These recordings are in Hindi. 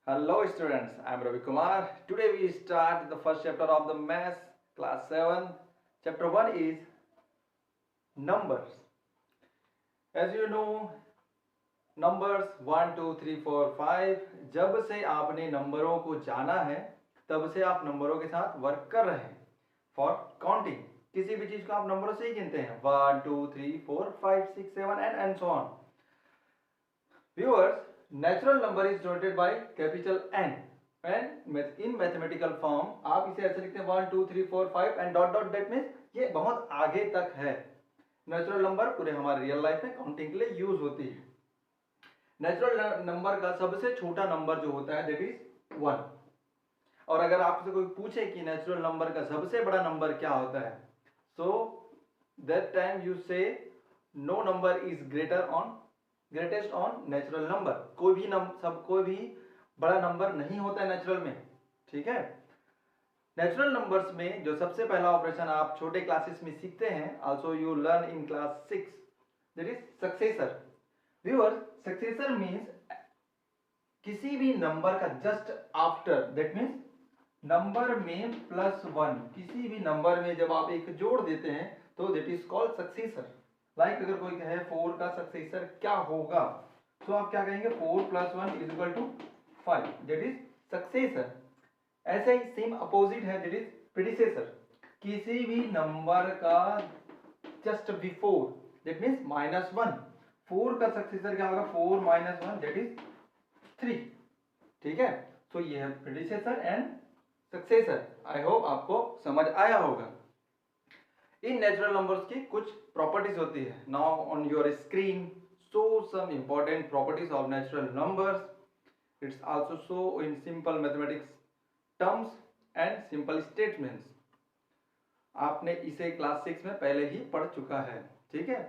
Hello students, I am Ravi Kumar. Today we start the first chapter of the Maths class 7. Chapter 1 is numbers. As you know, numbers 1, 2, 3, 4, 5. जब से आपने नंबरों को जाना है तब से आप नंबरों के साथ वर्क कर रहे हैं फॉर काउंटिंग. किसी भी चीज को आप नंबरों से ही गिनते हैं 1, 2, 3, 4, 5, 6, 7 and so on. Viewers, natural number is denoted by capital N and in mathematical form आप इसे ऐसे लिखते हैं 1, 2, 3, 4, 5 and dot dot that means ये बहुत आगे तक है. नेचुरल नंबर पूरे हमारे रियल लाइफ में काउंटिंग के लिए यूज होती है. नेचुरल नंबर का सबसे छोटा नंबर जो होता है दैट इज 1. और अगर आपसे कोई पूछे कि नेचुरल नंबर का सबसे बड़ा नंबर क्या होता है, so that time you say no number is greatest on natural number. कोई भी बड़ा नंबर नहीं होता है नेचुरल में. ठीक है. नेचुरल नंबर्स में जो सबसे पहला ऑपरेशन आप छोटे क्लासेस में सीखते हैं, also you learn in class 6, that is successor. Viewers, successor means किसी भी नंबर का just after, that means number में +1, किसी भी नंबर में जब आप एक जोड़ देते हैं तो that is called successor. Like अगर कोई कहे 4 का सक्सेसर क्या होगा, तो आप क्या कहेंगे 4 + 1 = 5, दैट इज सक्सेसर. ऐसे ही सेम अपोजिट है दैट इज प्रेडिसेसर. किसी भी नंबर का जस्ट बिफोर, दैट मींस -1. 4 का सक्सेसर क्या होगा 4 - 1 दैट इज 3. ठीक है. तो ये है predecessor and successor. I hope आपको समझ आया होगा. इन नेचुरल नंबर्स की कुछ प्रॉपर्टीज होती है. Now on your screen show some important properties of natural numbers. It's also show in simple mathematics terms and simple statements. आपने इसे क्लास 6 में पहले ही पढ़ चुका है. ठीक है.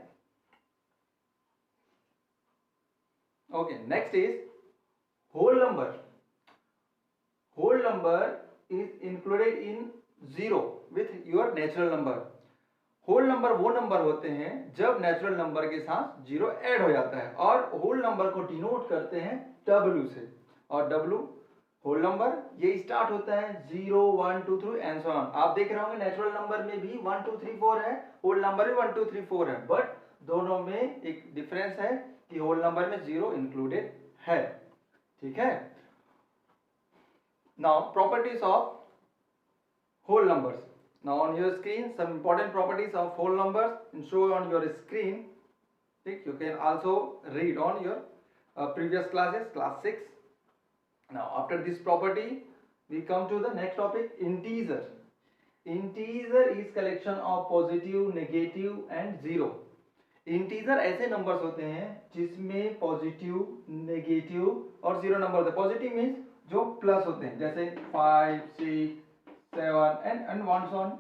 Okay, next is whole number. Whole number is included in 0 with your natural number. Whole number वो नंबर होते हैं जब नेचुरल नंबर के साथ 0 ऐड हो जाता है, और होल नंबर को डिनोट करते हैं W से. और W होल नंबर ये स्टार्ट होता है 0, 1, 2, 3 एंड सो ऑन. आप देख रहे होंगे नेचुरल नंबर में भी 1, 2, 3, 4 है, होल नंबर में 1, 2, 3, 4 है, बट दोनों में एक डिफरेंस है कि होल नंबर में 0 इंक्लूडेड है. ठीक है. Now properties of whole numbers. Now on your screen some important properties of whole numbers and show on your screen. You can also read on your previous classes, class 6. Now after this property we come to the next topic, integer. Integer is collection of positive, negative and zero. Integer ऐसे नंबर्स होते हैं जिसमें पॉजिटिव, नेगेटिव और जीरो नंबर होते हैं. पॉजिटिव मीन्स जो प्लस होते हैं, जैसे 5, 6, 7 एंड 1 ऑन.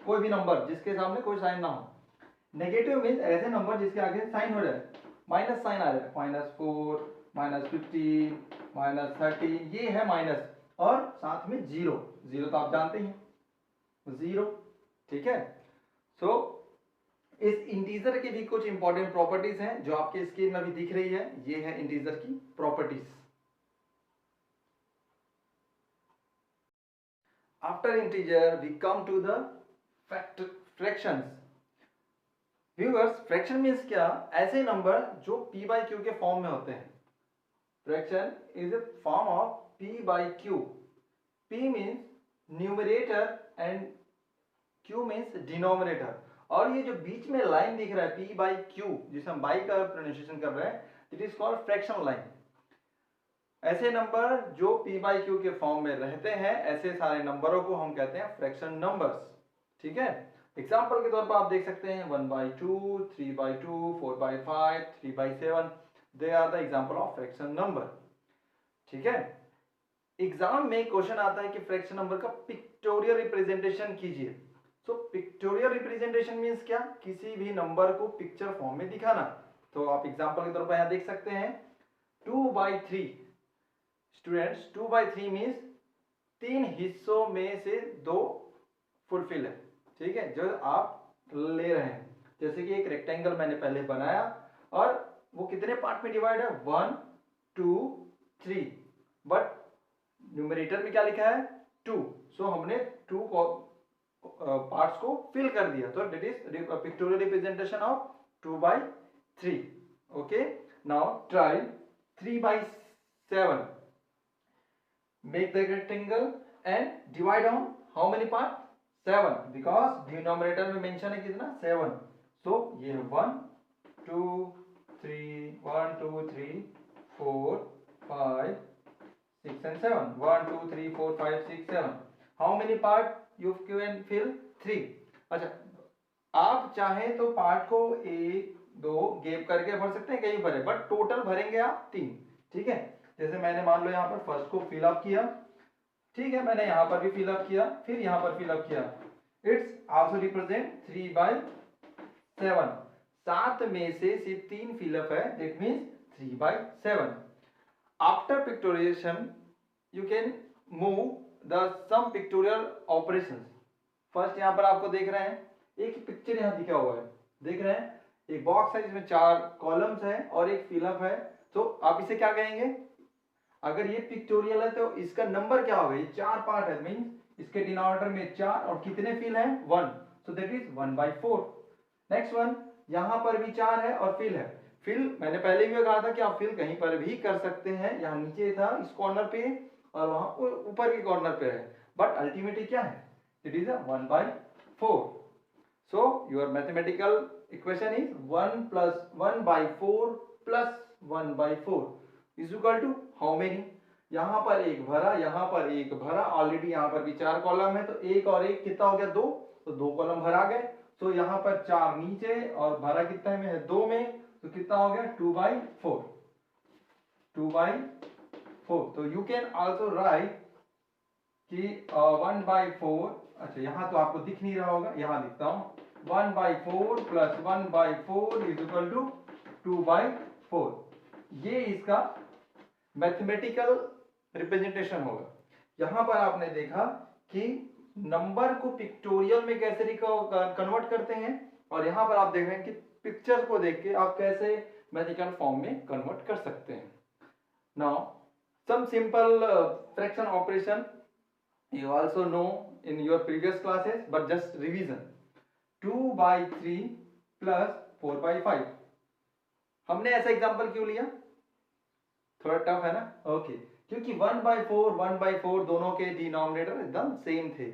कोई भी नंबर जिसके सामने कोई साइन ना हो. नेगेटिव मीन्स ऐसे नंबर जिसके आगे साइन हो जाए, माइनस साइन आ जाए, -4, -15, -13, ये है माइनस. और साथ में जीरो. जीरो तो आप जानते ही, जीरो. ठीक है. सो इस इंटीजर की भी कुछ इंपॉर्टेंट प्रॉपर्टीज हैं जो आपके स्क्रीन में भी दिख रही है. ये है इंटीजर की properties. After integer we come to the fractions. Viewers, fraction means क्या? ऐसे नंबर जो p/q के फॉर्म में होते हैं. Fraction is a form of p/q. p means numerator and q means denominator. और ये जो बीच में लाइन दिख रहा है p/q, जिसे हम बाई का प्रोनाउंसिएशन कर रहे हैं, it is called fraction line. ऐसे नंबर जो p/q के फॉर्म में रहते हैं, ऐसे सारे नंबरों को हम कहते हैं फ्रैक्शन नंबर्स. ठीक है. एग्जांपल के तौर पर आप देख सकते हैं 1/2, 3/2, 4/5, 3/7. They are the example of fraction number. ठीक है. एग्जाम में क्वेश्चन आता है कि फ्रैक्शन नंबर का पिक्टोरियल रिप्रेजेंटेशन कीजिए. सो पिक्टोरियल रिप्रेजेंटेशन मींस क्या? किसी भी नंबर को पिक्चर फॉर्म में दिखाना. तो आप एग्जांपल के तौर पर यहां देख सकते हैं 2/3. स्टूडेंट्स, 2/3 मींस 3 हिस्सों में से 2 फुलफिल है. ठीक है, जो आप ले रहे हैं. जैसे कि एक रेक्टेंगल मैंने पहले बनाया और वो कितने पार्ट में डिवाइड है, 1, 2, 3, बट न्यूमरेटर में क्या लिखा है 2, सो हमने 2 पार्ट्स को फिल कर दिया, तो that is pictorial representation of 2/3. Okay, now try 3/7. Make the rectangle and divide on how many part? 7, because denominator में मेंशन है कितना 7. So ये 1 2 3 1 2 3 4 5 6 and 7. 1 2 3 4 5 6 7. How many part you can fill? 3. अच्छा, आप चाहें तो पार्ट को 1 2 गैप करके भर सकते हैं, कहीं भरे, बट टोटल भरेंगे आप 3. ठीक है, जैसे मैंने मान लो यहाँ पर फर्स्ट को फिल अप किया, ठीक है, मैंने यहाँ पर भी फिल अप किया, फिर यहाँ पर फिल अप किया. It's also represent 3/7. 7 में से सिर्फ 3 फिल अप है, that means 3/7. After pictoriation you can move the sum pictorial operations. First यहाँ पर आपको देख रहे हैं एक पिक्चर यहाँ दिखा हुआ है, देख रहे हैं एक बॉक्स है जिसमें 4 कॉलम्स है और एक फिल अप है. तो आप इसे क्या कहेंगे, अगर ये पिक्टोरियल है तो इसका नंबर क्या होगा, ये 4 पार्ट है, मींस इसके डिनोमिनेटर में 4 और कितने फिल है 1, so that is 1/4. Next one, यहाँ पर भी 4 है और फिल है. फिल मैंने पहले भी कहा था कि आप फिल कहीं पर भी कर सकते हैं, यहाँ नीचे था इस कॉर्नर पे और वहां ऊपर के कॉर्नर पे है, बट अल्टीमेटली क्या है, it is 1/4. So your mathematical equation is 1 + 1/4 + 1/4 is equal to how many. यहाँ पर एक भरा, यहाँ पर एक भरा, ऑलरेडी यहाँ पर भी 4 कॉलम है, तो एक और एक कितना हो गया 2, तो 2 कॉलम भरा गए. तो यहाँ पर 4 नीचे और भरा कितना में है 2 में, तो कितना हो गया 2/4. 2/4. तो यू कैन आल्सो राइट कि 1/4. अच्छा, यहाँ तो आपको दिख नहीं रहा होगा, यहाँ दिखता हूँ. 1/4 + 1/4 इज इक्वल टू 2/4. ये इसका मैथमेटिकल रिप्रेजेंटेशन होगा. यहां पर आपने देखा कि नंबर को पिक्टोरियल में कैसे कन्वर्ट करते हैं, और यहां पर आप देख रहे हैं कि पिक्चर को देख के आप कैसे मैथमेटिकल फॉर्म में कन्वर्ट कर सकते हैं. Now some simple fraction operation you also know in your previous classes, but just revision. 2/3 + 4/5. हमने ऐसा एग्जांपल क्यों लिया, थोड़ा टफ है ना. ओके, क्योंकि 1/4 दोनों के डिनोमिनेटर एकदम सेम थे,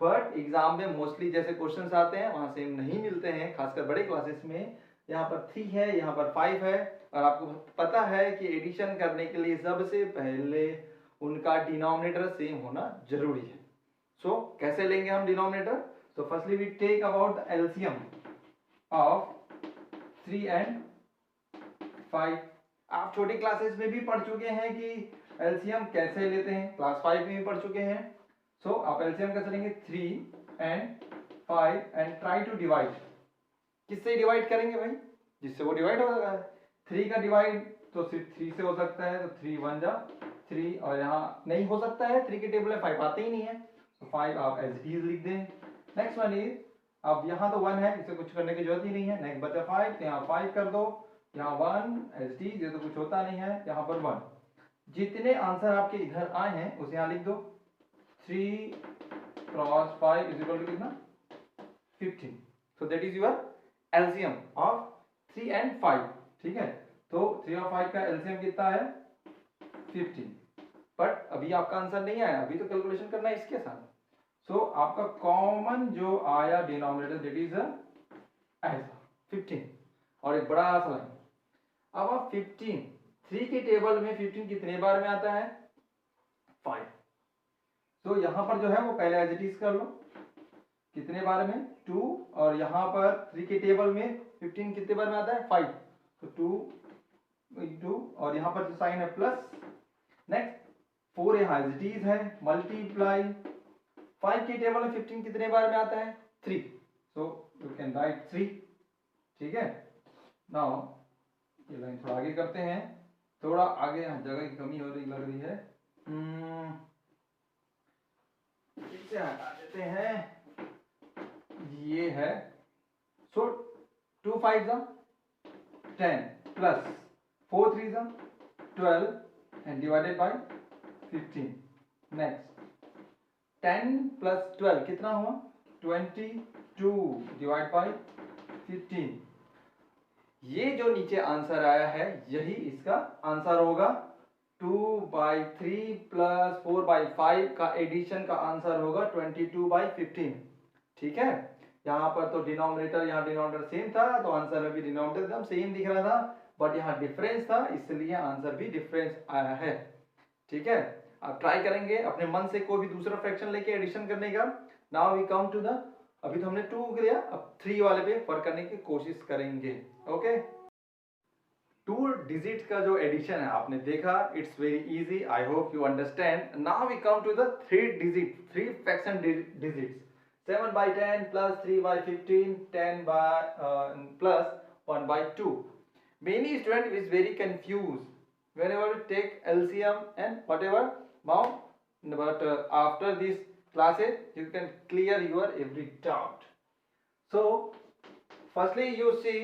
बट एग्जाम में मोस्टली जैसे क्वेश्चंस आते हैं वहां सेम नहीं मिलते हैं, खासकर बड़े क्लासेस में. यहाँ पर 3 है, यहाँ पर 5 है, और आपको पता है कि एडिशन करने के लिए सबसे पहले उनका डिनोमिनेटर सेम होना जरूरी है. सो कैसे लेंगे हम डिनोमिनेटर, तो firstly we take about the LCM of 3 and 5. आप छोटी क्लासेस में भी पढ़ चुके हैं कि एलसीएम कैसे लेते हैं, क्लास 5 में भी पढ़ चुके हैं. सो आप एलसीएम कैसे लेंगे 3 and 5 and try to divide. किससे डिवाइड करेंगे भाई, जिससे वो डिवाइड हो रहा है. 3 का डिवाइड तो सिर्फ 3 से हो सकता है, तो 3 1 जा 3, और यहाँ नहीं हो सकता है, 3 के टेबल में 5 आते ही नहीं है, तो 5 आप एज इट इज लिख दें. नेक्स्ट वन इज, अब यहाँ तो 1 है, इसे कुछ करने की जरूरत ही नहीं है. नेक्स्ट बचा 5, तो यहाँ 5 कर दो, यहाँ 1 एज इट इज, ये तो कुछ होता नहीं है, यहाँ पर 1. जितने आंसर आपके इधर आए हैं उसे यहाँ लिख दो. 3 × 5 इज इक्वल टू कितना 15. So that is your LCM of 3 and 5. ठीक है, तो 3 और 5 का एलसीएम कितना है 15. बट अभी आपका आंसर नहीं आया, अभी तो कैलकुलेशन करना है इसके साथ. सो आपका कॉमन जो आया डिनोमिनेटर दैट इज ऐसा 15, और एक बड़ा सा लाइन. अब आप 15, 3 के टेबल में 15 कितने बार में आता है 5. तो यहां पर जो है वो पहले एज इट इज कर लो, कितने बार में 2, और यहां पर 3 के टेबल में 15 कितने बार में आता है 5, तो 2 और यहां पर जो साइन है प्लस. नेक्स्ट 4 यहाँ एज इट इज है, मल्टीप्लाई 5 के टेबल में 15 कितने बार में आता है 3, सो यू कैन राइट 3. ठीक है, नाउ ये लाइन थोड़ा आगे करते हैं, थोड़ा आगे यहाँ जगह की कमी हो रही लग रही है, इसे हटा देते हैं. ये है, सो 2 5 10 plus 4 3 12 and divided by 15. Next 10 plus 12 कितना हुआ 22 डिवाइड बाई 15। ये जो नीचे आंसर आया है यही इसका आंसर होगा। 2/3 प्लस 4/5 का एडिशन का आंसर होगा 22/15। ठीक है, यहाँ पर तो डिनोमिनेटर यहाँ डिनोमिनेटर सेम था तो आंसर में भी डिनोमिनेटर एकदम सेम दिख रहा था, बट यहाँ डिफरेंस था इसलिए आंसर भी डिफरेंस आया है। ठीक है, आप ट्राई करेंगे अपने मन से कोई भी दूसरा फ्रैक्शन लेके एडिशन करने का। Now we come to the, अभी तो हमने 2 लिया, अब 3 वाले पे वर्क करने की कोशिश करेंगे। ओके, 2 डिजिट का जो एडिशन है आपने देखा, it's very easy, I hope you understand. Now we come to the 3 digit, 3 fraction digits. 7/10 plus 3/15 10 plus 1/2। Many student is very confused whenever we take LCM and whatever amount, but after these classes you can clear your every doubt. So firstly you see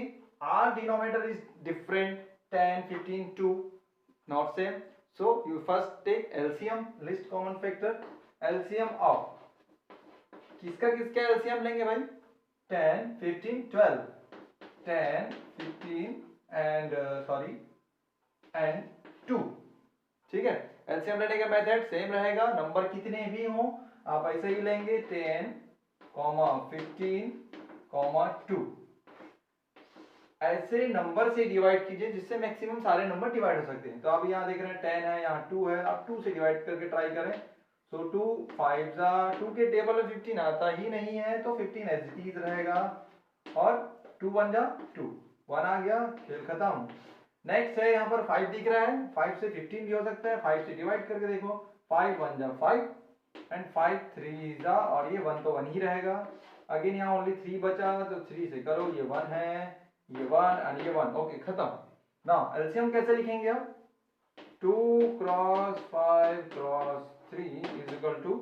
our denominator is different, 10 15 2 not same, so you first take LCM, least common factor, LCM of किसका किसका LCM लेंगे भाई 10 15 12, 10 15 and and 2। ठीक है, LCM लेने का मेथड सेम रहेगा, नंबर कितने भी हो आप ऐसे ही लेंगे 10 15 2। ऐसे नंबर से डिवाइड कीजिए जिससे मैक्सिमम सारे नंबर डिवाइड हो सकते हैं। तो आप यहाँ देख रहे हैं 10 है, यहाँ 2 है, आप 2 से डिवाइड करके ट्राई करें। सो 2 5 2 के टेबल में 15 आता ही नहीं है तो 15 एज इट इज रहेगा, और 2 1 2, 1 आ गया, खेल खत्म। नेक्स्ट है यहाँ पर 5 दिख रहा है, 5 से 15 भी हो सकता है, 5 से डिवाइड करके देखो, 5 1 5 एंड 5 3 और ये 1 तो 1 ही रहेगा। अगेन यहाँ ओनली 3 बचा तो 3 से करो, ये 1 है, ये 1 और ये 1, ओके खत्म। नाउ एलसीएम कैसे लिखेंगे आप 2 cross 5 cross 3 is equal to,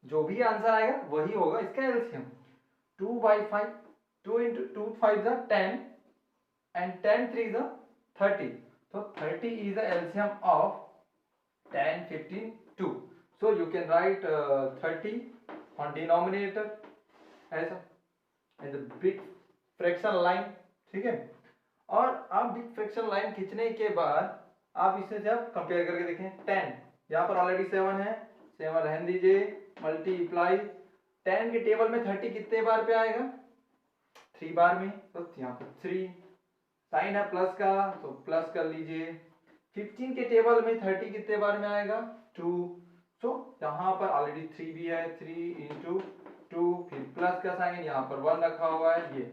जो भी आंसर आएगा वही होगा इसका LCM. 2/5, 2 into 2 5 is 10 and 10 3 is 30, so 30 is the LCM of 10 15 2, so you can write 30 on denominator ऐसा as a big fraction line। ठीक है, और आप बिग फ्रैक्शन लाइन खींचने के बाद आप इसे जब कंपेयर करके देखें 10, यहाँ पर ऑलरेडी 7 है, 7 रहने दीजिए, मल्टीप्लाई 10 के टेबल में 30 कितने बार पे आएगा 3 बार में, तो यहाँ पर 3, साइन है प्लस का तो प्लस कर लीजिए। 15 के टेबल में 30 कितने बार में आएगा 2, सो यहाँ पर ऑलरेडी 3 भी है, 3 into 2, फिर प्लस का साइन, यहाँ पर 1 रखा हुआ है, ये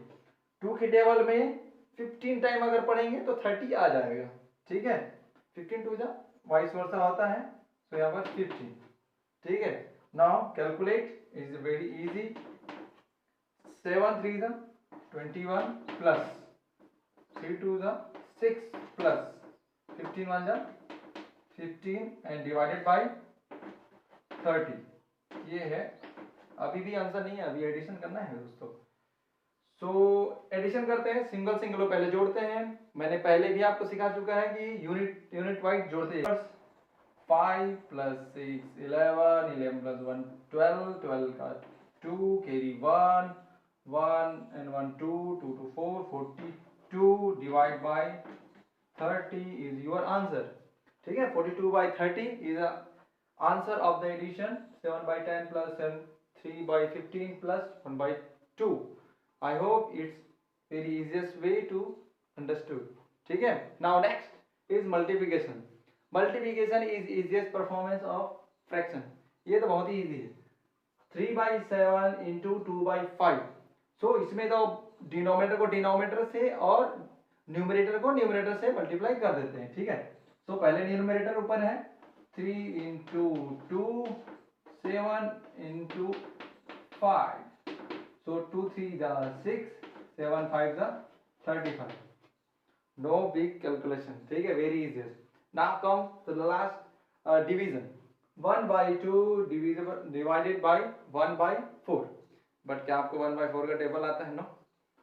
2 के टेबल में 15 टाइम अगर पढ़ेंगे तो 30 आ जाएगा। ठीक है, 15 2 वाइस वर्सा होता है, तो यहाँ पर 15। ठीक है, now calculate is very easy, 7 3 21 plus 3 2 6 plus 15 1 15 and divided by 30। ये है, अभी भी आंसर नहीं है, अभी एडिशन करना है दोस्तों। सो एडिशन करते हैं, सिंगल सिंगल पहले जोड़ते हैं। मैंने पहले भी आपको सिखा चुका है कि यूनिट वाइज जोड़ते हैं। 5 प्लस 6 11, 11 प्लस 1 12, 12 का 2 carry 1 1 and 1 2 2 2 4 42 divide by 30 is your answer. ठीक है, 42/30 is the answer of the addition. 7/10 plus 3/15 plus 1/2। I hope it's very easiest way to understood। ठीक है, now next is multiplication। multiplication is easiest performance of fraction। ये तो बहुत ही easy है, 3/7 into 2/5। so इसमें तो डिनोमिनेटर को डिनोमिनेटर से और न्यूमरेटर को न्यूमरेटर से मल्टीप्लाई कर देते हैं। ठीक है, so पहले न्यूमरेटर ऊपर है, 3 into 2 7 into 5, so 2 3 6 7 5 35, no big calculation। ठीक है, very easy। now come to the last division, 1/2 divided by 1/4। But क्या आपको 1/4 का टेबल आता है? नो।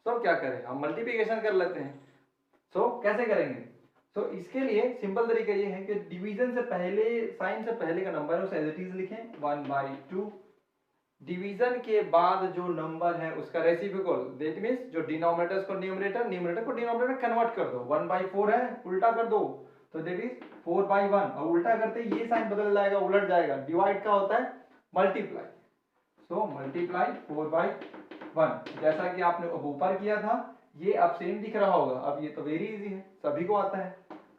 सो क्या करें, हम मल्टीप्लिकेशन कर लेते हैं। सो कैसे करेंगे, सो इसके लिए सिंपल तरीका ये है कि डिवीजन से पहले, साइन से पहले का नंबर है उसे एज इट इज लिखें 1/2। डिवीजन के बाद जो नंबर है उसका रेसिप्रोकल, दैट मींस जो डिनोमिनेटर्स को न्यूमरेटर, न्यूमरेटर को डिनोमिनेटर में कन्वर्ट कर दो। 1/4 है, उल्टा कर दो तो दैट इज 4/1, और उल्टा करते ये साइन बदल जाएगा, उलट जाएगा। डिवाइड का होता है मल्टीप्लाई, सो मल्टीप्लाई 4/1, जैसा कि आपने अब ऊपर किया था। ये अब सेम दिख रहा होगा। अब ये तो वेरी इजी है, सभी को आता है।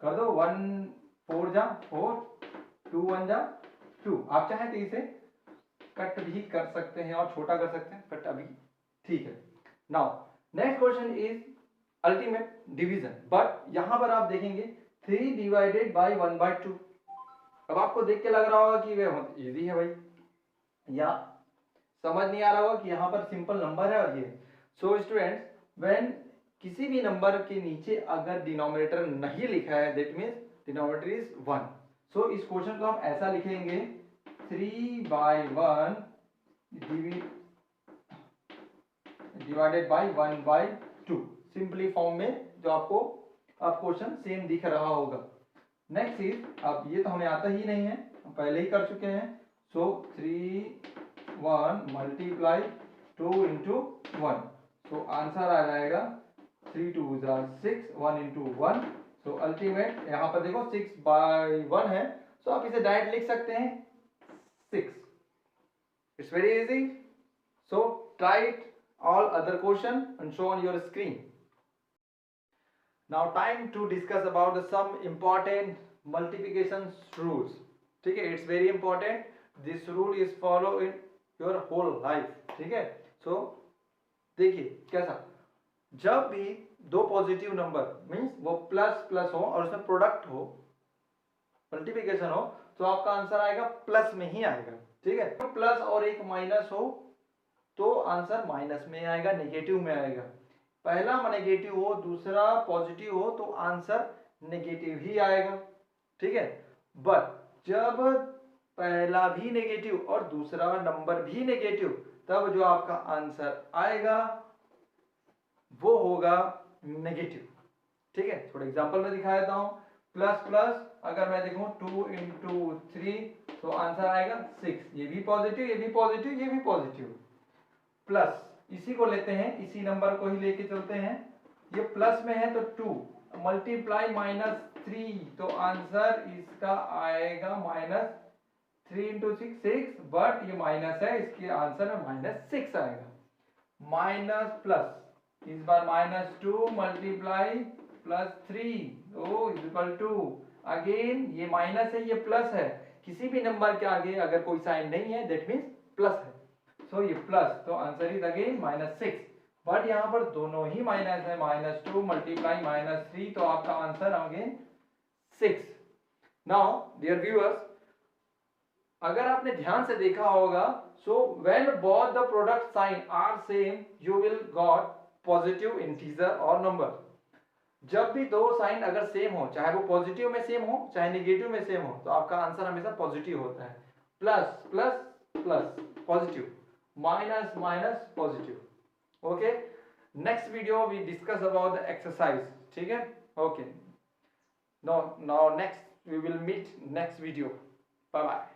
कर दो 1 4 जा 4, 2 1 जा 2। आप चाहे तो इसे कट भी कर सकते हैं और छोटा कर सकते हैं, बट अभी ठीक है। Now next question is ultimate division, but यहां पर आप देखेंगे 3 डिवाइडेड बाय 1/2। अब आपको देख के लग रहा होगा कि वे इजी है भाई, या समझ नहीं आ रहा होगा कि यहाँ पर सिंपल नंबर है और ये। सो स्टूडेंट्स, व्हेन किसी भी नंबर के नीचे अगर डिनोमिनेटर नहीं लिखा है, दैट मींस डिनोमिनेटर इज 1। सो इस क्वेश्चन को हम ऐसा लिखेंगे 3/1 डिवाइडेड बाय 1/2, सिंपली फॉर्म में, जो आपको अब क्वेश्चन सेम दिख रहा होगा। नेक्स्ट इज, अब ये तो हमें आता ही नहीं है, हम पहले ही कर चुके हैं। सो 3/1 मल्टीप्लाई 2 into 1, सो आंसर आ जाएगा 3 2 6, 1 into 1। सो अल्टीमेट, यहाँ पर देखो 6/1 है, सो आप इसे डायरेक्ट लिख सकते हैं 6। It's very easy. So try it all other question and show on your screen. Now time to discuss about the some important multiplication rules. ठीक है, it's very important. This rule is follow in your whole life. ठीक है, so देखिए कैसा, जब भी दो पॉजिटिव नंबर मीन्स वो प्लस प्लस हो और उसमें प्रोडक्ट हो, मल्टीप्लिकेशन हो, तो आपका आंसर आएगा प्लस में ही आएगा। ठीक है, तो प्लस और एक माइनस हो तो आंसर माइनस में आएगा, नेगेटिव में आएगा। पहला नेगेटिव हो, दूसरा पॉजिटिव हो, तो आंसर नेगेटिव ही आएगा। ठीक है, बट जब पहला भी नेगेटिव और दूसरा नंबर भी नेगेटिव, तब जो आपका आंसर आएगा वो होगा नेगेटिव। ठीक है, थोड़ा एग्जांपल में दिखा देता हूं। प्लस प्लस अगर मैं देखूं 2 into 3, तो आंसर आएगा 6। ये भी पॉजिटिव, ये भी पॉजिटिव, ये भी पॉजिटिव। प्लस इसी को लेते हैं, इसी नंबर को ही लेके चलते हैं। ये प्लस में है तो 2 मल्टीप्लाई -3, तो आंसर इसका आएगा -3 into 6 6, बट ये माइनस है, इसके आंसर में -6 आएगा। माइनस प्लस, इस बार -2 मल्टीप्लाई +3 तो इक्वल टू, अगेन ये माइनस है, ये प्लस है। किसी भी नंबर के आगे अगर कोई साइन नहीं है, दैट मींस प्लस है। सो ये प्लस, तो आंसर इज अगेन -6, बट यहाँ पर दोनों ही माइनस है। -2 मल्टीप्लाई -3, तो आपका answer again 6। Now dear viewers, अगर आपने ध्यान से देखा होगा, so when both the product sign are same, you will got positive integer और नंबर। जब भी दो साइन अगर सेम हो, चाहे वो पॉजिटिव में सेम हो चाहे नेगेटिव में सेम हो, तो आपका आंसर हमेशा पॉजिटिव होता है। Plus plus plus positive, minus minus positive. Okay, next video we discuss about the exercise. ठीक है, okay, now next we will meet next video. Bye bye.